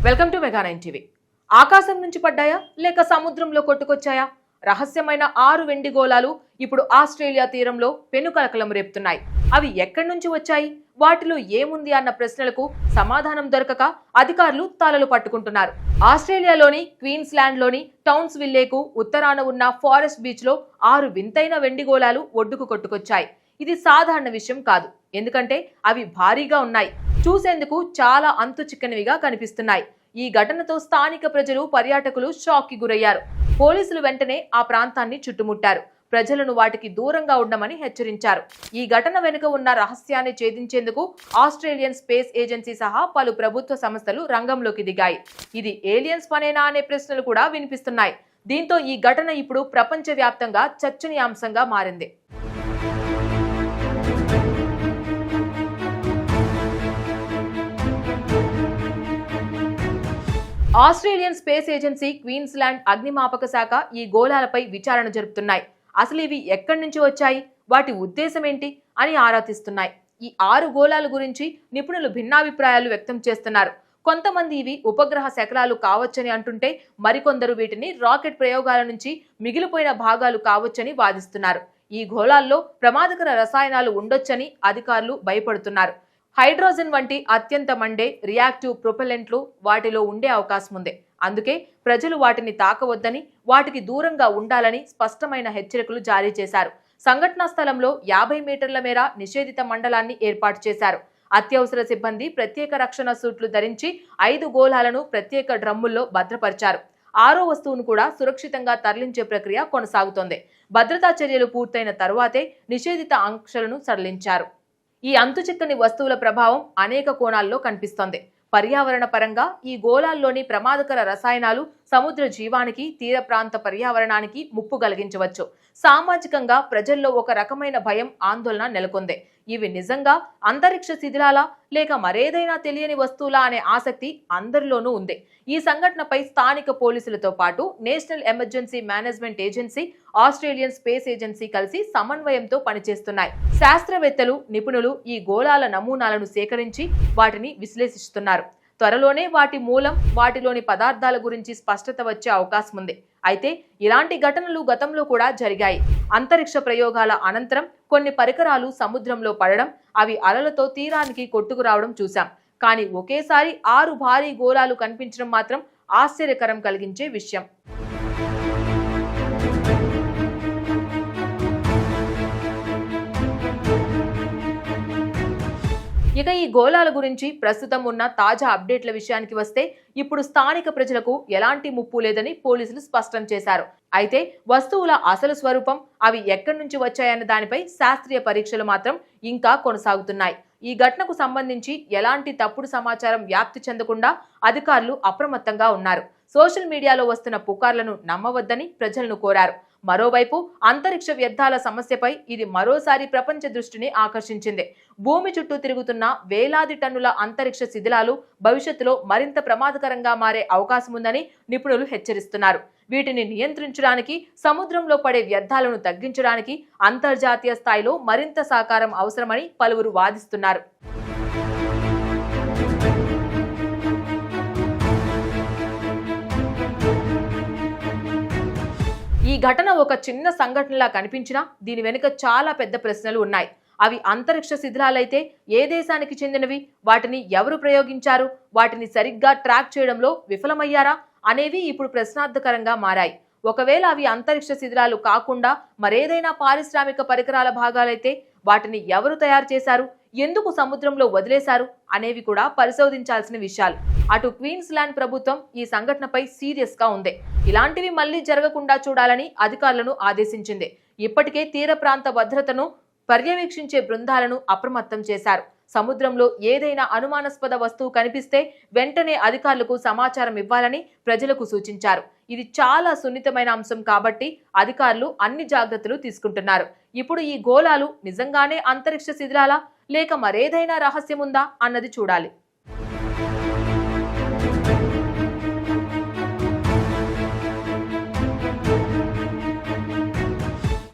Welcome to mega 9 TV. ఆకాశం నుంచి పడ్డాయా లేక సముద్రంలో కొట్టుకొచ్చాయా? రహస్యమైన 6 వెండి గోళాలు ఇప్పుడు ఆస్ట్రేలియా తీరంలో పెనుకలకలం రేపుతున్నాయి. అవి ఎక్కడి నుంచి వచ్చాయి, వాటిలో ఏముంది అన్న ప్రశ్నలకు సమాధానం దొరకక అధికారులు తలలు పట్టుకుంటున్నారు. ఆస్ట్రేలియాలోని క్వీన్స్లాండ్లోని టౌన్స్ విల్లేకు ఉత్తరాన ఉన్న ఫారెస్ట్ బీచ్ లో 6 వింతైన వెండి గోళాలు ఒడ్డుకు కొట్టుకొచ్చాయి. ఇది సాధారణ విషయం కాదు, ఎందుకంటే అవి భారీగా ఉన్నాయి, చూసేందుకు చాలా అంతు చిక్కనివిగా కనిపిస్తున్నాయి. ఈ ఘటనతో స్థానిక ప్రజలు, పర్యాటకులు షాక్ కి గురయ్యారు. పోలీసులు వెంటనే ఆ ప్రాంతాన్ని చుట్టుముట్టారు. ప్రజలను వాటికి దూరంగా ఉండమని హెచ్చరించారు. ఈ ఘటన వెనుక ఉన్న రహస్యాన్ని ఛేదించేందుకు ఆస్ట్రేలియన్ స్పేస్ ఏజెన్సీ సహా పలు ప్రభుత్వ సంస్థలు రంగంలోకి దిగాయి. ఇది ఏలియన్స్ పనేనా అనే ప్రశ్నలు కూడా వినిపిస్తున్నాయి. దీంతో ఈ ఘటన ఇప్పుడు ప్రపంచవ్యాప్తంగా చర్చనీయాంశంగా మారింది. ఆస్ట్రేలియన్ స్పేస్ ఏజెన్సీ, క్వీన్స్లాండ్ అగ్నిమాపక శాఖ ఈ గోళాలపై విచారణ జరుపుతున్నాయి. అసలు ఇవి ఎక్కడి నుంచి వచ్చాయి, వాటి ఉద్దేశం ఏంటి అని ఆరా తీస్తున్నాయి. ఈ 6 గోళాల గురించి నిపుణులు భిన్నాభిప్రాయాలు వ్యక్తం చేస్తున్నారు. కొంతమంది ఇవి ఉపగ్రహ శకలాలు కావచ్చని అంటుంటే, మరికొందరు వీటిని రాకెట్ ప్రయోగాల నుంచి మిగిలిపోయిన భాగాలు కావచ్చని వాదిస్తున్నారు. ఈ గోళాల్లో ప్రమాదకర రసాయనాలు ఉండొచ్చని అధికారులు భయపడుతున్నారు. హైడ్రోజన్ వంటి అత్యంత మండే రియాక్టివ్ ప్రొపెలెంట్లు వాటిలో ఉండే అవకాశం ఉంది. అందుకే ప్రజలు వాటిని తాకవద్దని, వాటికి దూరంగా ఉండాలని స్పష్టమైన హెచ్చరికలు జారీ చేశారు. సంఘటనా స్థలంలో 50 మీటర్ల మేర నిషేధిత మండలాన్ని ఏర్పాటు చేశారు. అత్యవసర సిబ్బంది ప్రత్యేక రక్షణ సూట్లు ధరించి 5 గోళాలను ప్రత్యేక డ్రమ్ముల్లో భద్రపరిచారు. 6వ వస్తువును కూడా సురక్షితంగా తరలించే ప్రక్రియ కొనసాగుతోంది. భద్రతా చర్యలు పూర్తయిన తరువాతే నిషేధిత ఆంక్షలను సడలించారు. ఈ అంతుచిక్కని వస్తువుల ప్రభావం అనేక కోణాల్లో కనిపిస్తోంది. పర్యావరణ పరంగా ఈ గోళాల్లోని ప్రమాదకర రసాయనాలు సముద్ర జీవానికి, తీర ప్రాంత పర్యావరణానికి ముప్పు కలిగించవచ్చు. సామాజికంగా ప్రజల్లో ఒక రకమైన భయం, ఆందోళన నెలకొంది. ఇవి నిజంగా అంతరిక్ష శిథిలాలా లేక మరేదైనా తెలియని వస్తువులా అనే ఆసక్తి అందరిలోనూ ఉంది. ఈ సంఘటనపై స్థానిక పోలీసులతో పాటు national emergency management agency, Australian space agency కలిసి సమన్వయంతో పనిచేస్తున్నాయి. శాస్త్రవేత్తలు, నిపుణులు ఈ గోళాల నమూనాలను సేకరించి వాటిని విశ్లేషిస్తున్నారు. త్వరలోనే వాటి మూలం, వాటిలోని పదార్థాల గురించి స్పష్టత వచ్చే అవకాశం ఉంది. అయితే ఇలాంటి ఘటనలు గతంలో కూడా జరిగాయి. అంతరిక్ష ప్రయోగాల అనంతరం కొన్ని పరికరాలు సముద్రంలో పడడం, అవి అలలతో తీరానికి కొట్టుకురావడం చూశాం. కానీ ఒకేసారి 6 భారీ గోళాలు కనిపించడం మాత్రం ఆశ్చర్యకరం కలిగించే విషయం. ఇక ఈ గోళాల గురించి ప్రస్తుతం ఉన్న తాజా అప్డేట్ల విషయానికి వస్తే, ఇప్పుడు స్థానిక ప్రజలకు ఎలాంటి ముప్పు లేదని పోలీసులు స్పష్టం చేశారు. అయితే వస్తువుల అసలు స్వరూపం, అవి ఎక్కడి నుంచి వచ్చాయన్న దానిపై శాస్త్రీయ పరీక్షలు మాత్రం ఇంకా కొనసాగుతున్నాయి. ఈ ఘటనకు సంబంధించి ఎలాంటి తప్పుడు సమాచారం వ్యాప్తి చెందకుండా అధికారులు అప్రమత్తంగా ఉన్నారు. సోషల్ మీడియాలో వస్తున్న పుకార్లను నమ్మవద్దని ప్రజలను కోరారు. మరోవైపు అంతరిక్ష వ్యర్థాల సమస్యపై ఇది మరోసారి ప్రపంచ దృష్టిని ఆకర్షించింది. భూమి చుట్టూ తిరుగుతున్న వేలాది టన్నుల అంతరిక్ష శిథిలాలు భవిష్యత్తులో మరింత ప్రమాదకరంగా మారే అవకాశం ఉందని నిపుణులు హెచ్చరిస్తున్నారు. వీటిని నియంత్రించడానికి, సముద్రంలో పడే వ్యర్థాలను తగ్గించడానికి అంతర్జాతీయ స్థాయిలో మరింత సహకారం అవసరమని పలువురు వాదిస్తున్నారు. ఈ ఘటన ఒక చిన్న సంఘటనలా కనిపించినా దీని వెనుక చాలా పెద్ద ప్రశ్నలు ఉన్నాయి. అవి అంతరిక్ష శిథిలాలైతే ఏ దేశానికి చెందినవి, వాటిని ఎవరు ప్రయోగించారు, వాటిని సరిగ్గా ట్రాక్ చేయడంలో విఫలమయ్యారా అనేవి ఇప్పుడు ప్రశ్నార్థకరంగా మారాయి. ఒకవేళ అవి అంతరిక్ష శిథిలాలు కాకుండా మరేదైనా పారిశ్రామిక పరికరాల భాగాలైతే వాటిని ఎవరు తయారు చేశారు, ఎందుకు సముద్రంలో వదిలేశారు అనేవి కూడా పరిశోధించాల్సిన విషయాలు. అటు క్వీన్స్లాండ్ ప్రభుత్వం ఈ సంఘటనపై సీరియస్ గా ఉంది. ఇలాంటివి మళ్లీ జరగకుండా చూడాలని అధికారులను ఆదేశించింది. ఇప్పటికే తీర ప్రాంత భద్రతను పర్యవేక్షించే బృందాలను అప్రమత్తం చేశారు. సముద్రంలో ఏదైనా అనుమానాస్పద వస్తువు కనిపిస్తే వెంటనే అధికారులకు సమాచారం ఇవ్వాలని ప్రజలకు సూచించారు. ఇది చాలా సున్నితమైన అంశం కాబట్టి అధికారులు అన్ని జాగ్రత్తలు తీసుకుంటున్నారు. ఇప్పుడు ఈ గోళాలు నిజంగానే అంతరిక్ష శిథిలాలా లేక మరేదైనా రహస్యం ఉందా అన్నది చూడాలి.